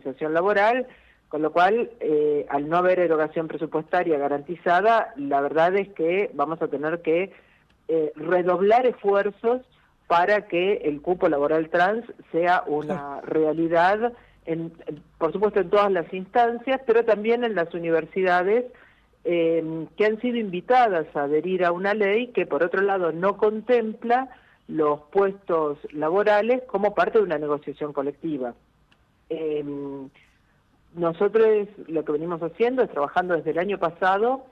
precarización laboral, con lo cual, al no haber erogación presupuestaria garantizada, la verdad es que vamos a tener que redoblar esfuerzos para que el cupo laboral trans sea una realidad, por supuesto en todas las instancias, pero también en las universidades que han sido invitadas a adherir a una ley que por otro lado no contempla los puestos laborales como parte de una negociación colectiva. Nosotros lo que venimos haciendo es trabajando desde el año pasado,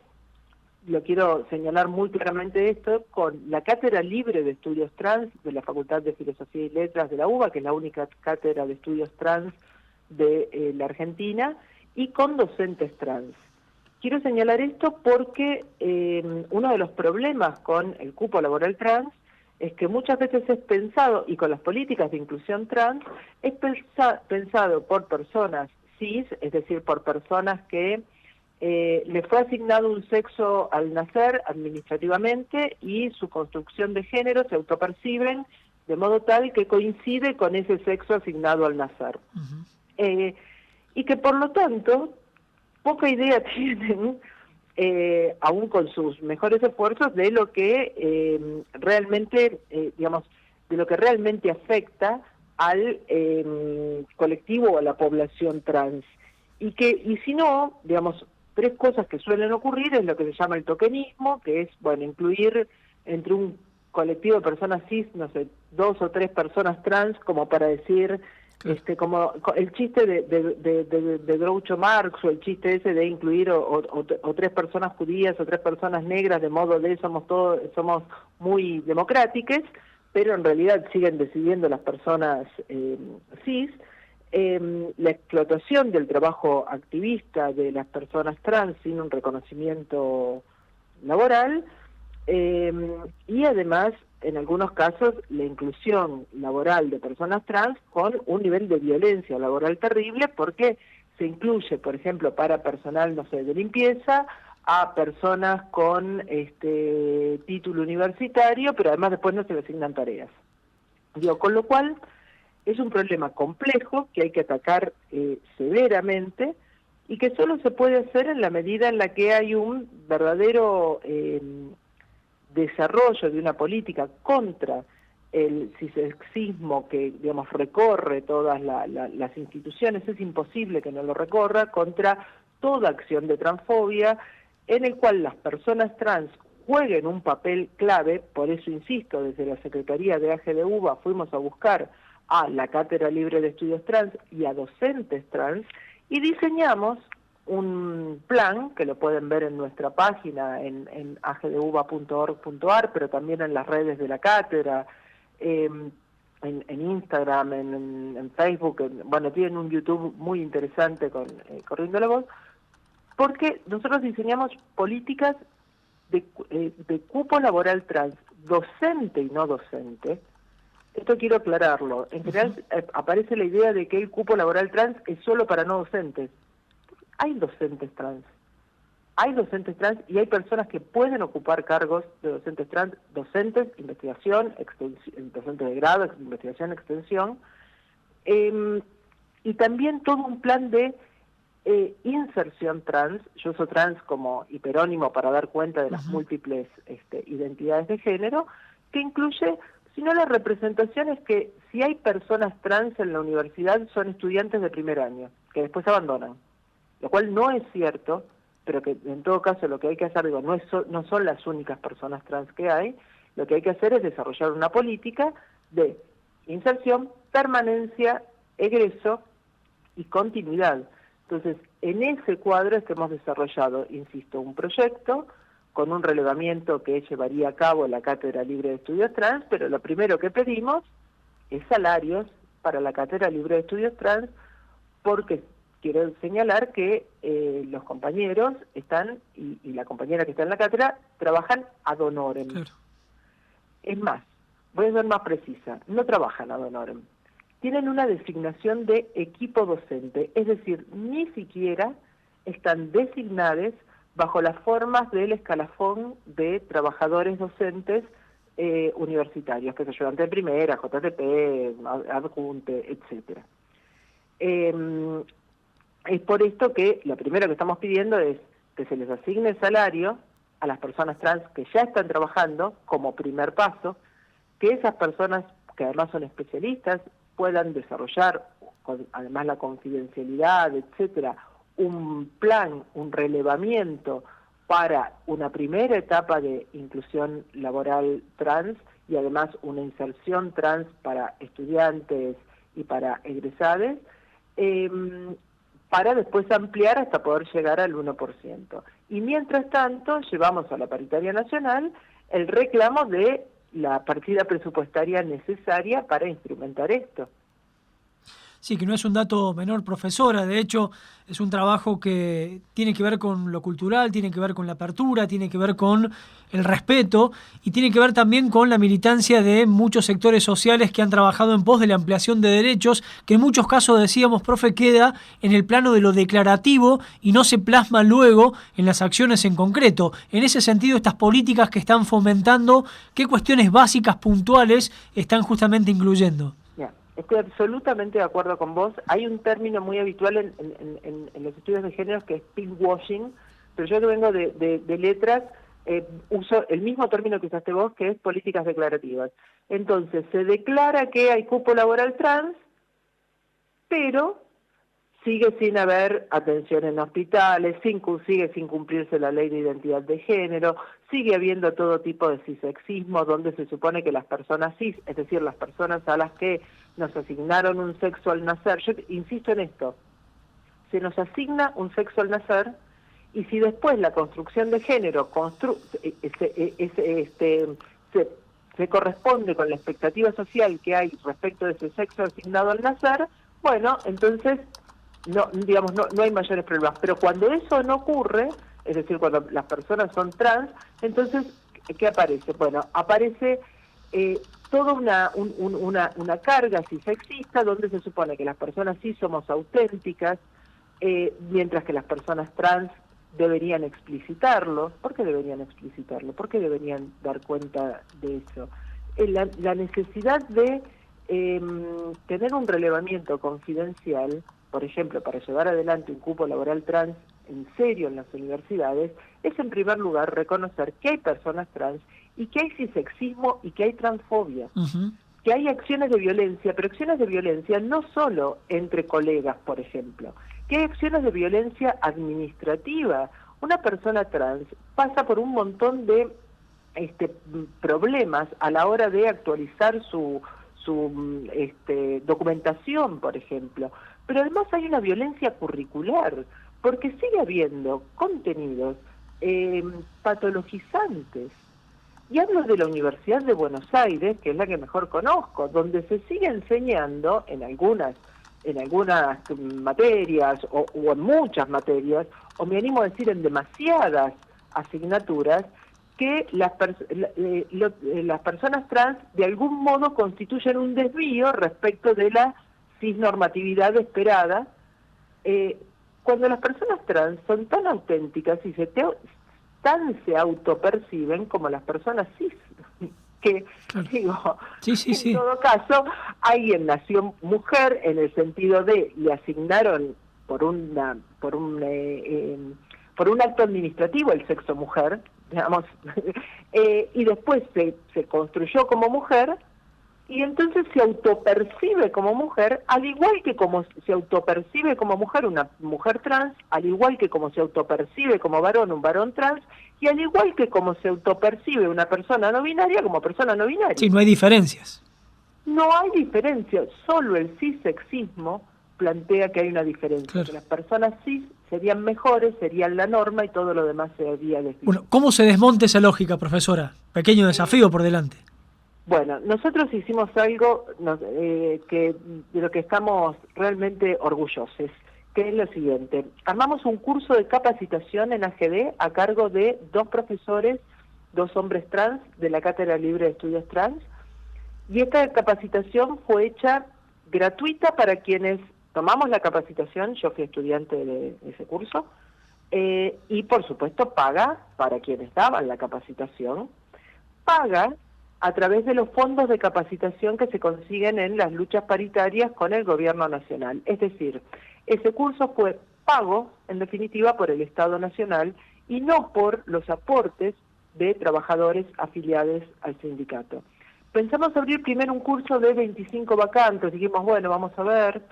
lo quiero señalar muy claramente esto, con la Cátedra Libre de Estudios Trans de la Facultad de Filosofía y Letras de la UBA, que es la única cátedra de estudios trans de la Argentina, y con docentes trans. Quiero señalar esto porque uno de los problemas con el cupo laboral trans es que muchas veces es pensado, y con las políticas de inclusión trans, es pensado por personas cis, es decir, por personas que le fue asignado un sexo al nacer administrativamente y su construcción de género se autoperciben de modo tal que coincide con ese sexo asignado al nacer. Y que por lo tanto poca idea tienen, aún con sus mejores esfuerzos, de lo que realmente, digamos, de lo que realmente afecta al colectivo o a la población trans. Y si no, digamos, tres cosas que suelen ocurrir es lo que se llama el tokenismo, que es, bueno, incluir entre un colectivo de personas cis, no sé, 2 o 3 personas trans, como para decir, como el chiste de Groucho Marx, o el chiste ese de incluir o 3 personas judías o 3 personas negras, de modo de somos muy democráticos, pero en realidad siguen decidiendo las personas cis. La explotación del trabajo activista de las personas trans sin un reconocimiento laboral, y además, en algunos casos, la inclusión laboral de personas trans con un nivel de violencia laboral terrible, porque se incluye, por ejemplo, para personal, no sé, de limpieza, a personas con título universitario, pero además después no se le asignan tareas. Con lo cual, es un problema complejo que hay que atacar severamente y que solo se puede hacer en la medida en la que hay un verdadero desarrollo de una política contra el cisexismo que, digamos, recorre todas las instituciones. Es imposible que no lo recorra, contra toda acción de transfobia, en el cual las personas trans jueguen un papel clave. Por eso insisto, desde la Secretaría de AGE de UBA fuimos a buscar a la Cátedra Libre de Estudios Trans y a docentes trans, y diseñamos un plan, que lo pueden ver en nuestra página, en agduba.org.ar, pero también en las redes de la cátedra, en Instagram, en Facebook, bueno, tienen un YouTube muy interesante con Corriendo la Voz, porque nosotros diseñamos políticas de cupo laboral trans, docente y no docente. Esto quiero aclararlo. En general aparece la idea de que el cupo laboral trans es solo para no docentes. Hay docentes trans. Hay docentes trans y hay personas que pueden ocupar cargos de docentes trans, docentes, investigación, docentes de grado, investigación, extensión, y también todo un plan de inserción trans. Yo uso trans como hiperónimo para dar cuenta de las múltiples identidades de género, que incluye, sino la representación es que si hay personas trans en la universidad son estudiantes de primer año, que después abandonan, lo cual no es cierto, pero que en todo caso lo que hay que hacer, digo, no son las únicas personas trans que hay, lo que hay que hacer es desarrollar una política de inserción, permanencia, egreso y continuidad. Entonces, en ese cuadro es que hemos desarrollado, insisto, un proyecto con un relevamiento que llevaría a cabo la Cátedra Libre de Estudios Trans, pero lo primero que pedimos es salarios para la Cátedra Libre de Estudios Trans, porque quiero señalar que los compañeros están, y la compañera que está en la cátedra, trabajan ad honorem. Claro. Es más, voy a ser más precisa, no trabajan ad honorem. Tienen una designación de equipo docente, es decir, ni siquiera están designados bajo las formas del escalafón de trabajadores docentes universitarios, que es ayudante de primera, JTP, adjunte, etcétera. Es por esto que lo primero que estamos pidiendo es que se les asigne el salario a las personas trans que ya están trabajando como primer paso, que esas personas, que además son especialistas, puedan desarrollar, además la confidencialidad, etcétera, un plan, un relevamiento para una primera etapa de inclusión laboral trans y además una inserción trans para estudiantes y para egresados, para después ampliar hasta poder llegar al 1%. Y mientras tanto, llevamos a la paritaria nacional el reclamo de la partida presupuestaria necesaria para instrumentar esto. Sí, que no es un dato menor, profesora. De hecho, es un trabajo que tiene que ver con lo cultural, tiene que ver con la apertura, tiene que ver con el respeto y tiene que ver también con la militancia de muchos sectores sociales que han trabajado en pos de la ampliación de derechos, que en muchos casos, decíamos, profe, queda en el plano de lo declarativo y no se plasma luego en las acciones en concreto. En ese sentido, estas políticas que están fomentando, ¿qué cuestiones básicas, puntuales, están justamente incluyendo? Estoy absolutamente de acuerdo con vos. Hay un término muy habitual en los estudios de género que es pinkwashing, pero yo que vengo de letras, uso el mismo término que usaste vos, que es políticas declarativas. Entonces, se declara que hay cupo laboral trans, pero sigue sin haber atención en hospitales, sigue sin cumplirse la ley de identidad de género, sigue habiendo todo tipo de cisexismo, donde se supone que las personas cis, es decir, las personas a las que nos asignaron un sexo al nacer, yo insisto en esto, se nos asigna un sexo al nacer, y si después la construcción de género se corresponde con la expectativa social que hay respecto de ese sexo asignado al nacer, bueno, entonces no, digamos, no hay mayores problemas. Pero cuando eso no ocurre, es decir, cuando las personas son trans, entonces, ¿qué aparece? Bueno, aparece toda una carga cisexista donde se supone que las personas cis somos auténticas, mientras que las personas trans deberían explicitarlo. ¿Por qué deberían explicitarlo? ¿Por qué deberían dar cuenta de eso? La necesidad de tener un relevamiento confidencial, por ejemplo, para llevar adelante un cupo laboral trans en serio en las universidades, es en primer lugar reconocer que hay personas trans y que hay cisexismo y que hay transfobia, que hay acciones de violencia, pero acciones de violencia no solo entre colegas, por ejemplo, que hay acciones de violencia administrativa. Una persona trans pasa por un montón de problemas a la hora de actualizar su documentación, por ejemplo. Pero además hay una violencia curricular, porque sigue habiendo contenidos patologizantes. Y hablo de la Universidad de Buenos Aires, que es la que mejor conozco, donde se sigue enseñando en algunas materias o en muchas materias, o me animo a decir en demasiadas asignaturas, que las personas trans de algún modo constituyen un desvío respecto de la cisnormatividad esperada, cuando las personas trans son tan auténticas y tan se autoperciben como las personas cis, que claro. Digo, en todo caso, alguien nació mujer en el sentido de le asignaron por un acto administrativo el sexo mujer, digamos, y después se construyó como mujer, y entonces se autopercibe como mujer, al igual que como se autopercibe como mujer una mujer trans, al igual que como se autopercibe como varón un varón trans, y al igual que como se autopercibe una persona no binaria como persona no binaria. Sí, no hay diferencias. No hay diferencia, solo el cisexismo plantea que hay una diferencia, claro. Que las personas cis serían mejores, serían la norma y todo lo demás sería desvío. Bueno, ¿cómo se desmonta esa lógica, profesora? Pequeño desafío por delante. Bueno, nosotros hicimos algo de lo que estamos realmente orgullosos, que es lo siguiente. Armamos un curso de capacitación en AGD a cargo de 2 profesores, 2 hombres trans de la Cátedra Libre de Estudios Trans, y esta capacitación fue hecha gratuita para quienes tomamos la capacitación. Yo fui estudiante de ese curso, y por supuesto paga para quienes daban la capacitación, paga a través de los fondos de capacitación que se consiguen en las luchas paritarias con el gobierno nacional. Es decir, ese curso fue pago, en definitiva, por el Estado Nacional y no por los aportes de trabajadores afiliados al sindicato. Pensamos abrir primero un curso de 25 vacantes, dijimos, bueno, vamos a ver.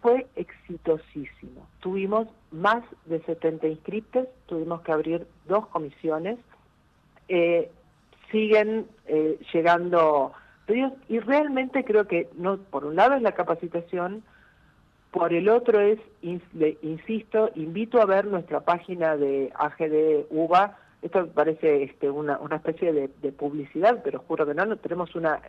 Fue exitosísimo. Tuvimos más de 70 inscriptos, tuvimos que abrir 2 comisiones, siguen llegando pedidos y realmente creo que, no, por un lado es la capacitación, por el otro es, insisto, invito a ver nuestra página de AGD UBA. Esto parece una especie de publicidad, pero juro que no tenemos una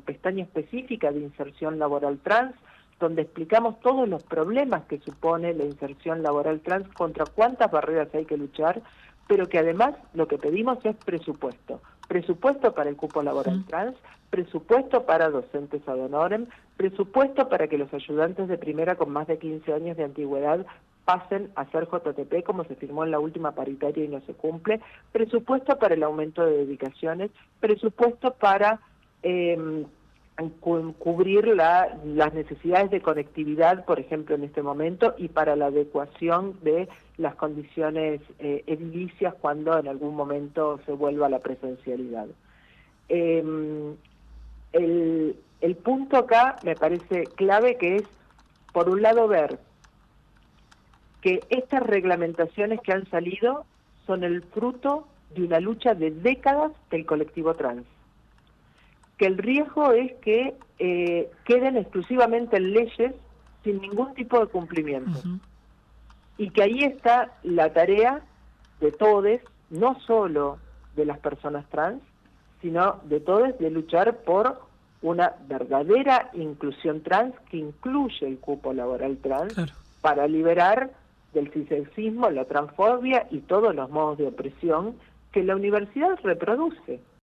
pestaña específica de inserción laboral trans, donde explicamos todos los problemas que supone la inserción laboral trans, contra cuántas barreras hay que luchar, pero que además lo que pedimos es presupuesto. Presupuesto para el cupo laboral trans, presupuesto para docentes ad honorem, presupuesto para que los ayudantes de primera con más de 15 años de antigüedad pasen a ser JTP, como se firmó en la última paritaria y no se cumple, presupuesto para el aumento de dedicaciones, presupuesto para cubrir las necesidades de conectividad, por ejemplo, en este momento, y para la adecuación de las condiciones edilicias cuando en algún momento se vuelva a la presencialidad. El punto acá me parece clave, que es, por un lado, ver que estas reglamentaciones que han salido son el fruto de una lucha de décadas del colectivo trans, que el riesgo es que queden exclusivamente en leyes sin ningún tipo de cumplimiento. Y que ahí está la tarea de todos, no solo de las personas trans, sino de todos, de luchar por una verdadera inclusión trans que incluye el cupo laboral trans, claro, para liberar del cisexismo, la transfobia y todos los modos de opresión que la universidad reproduce.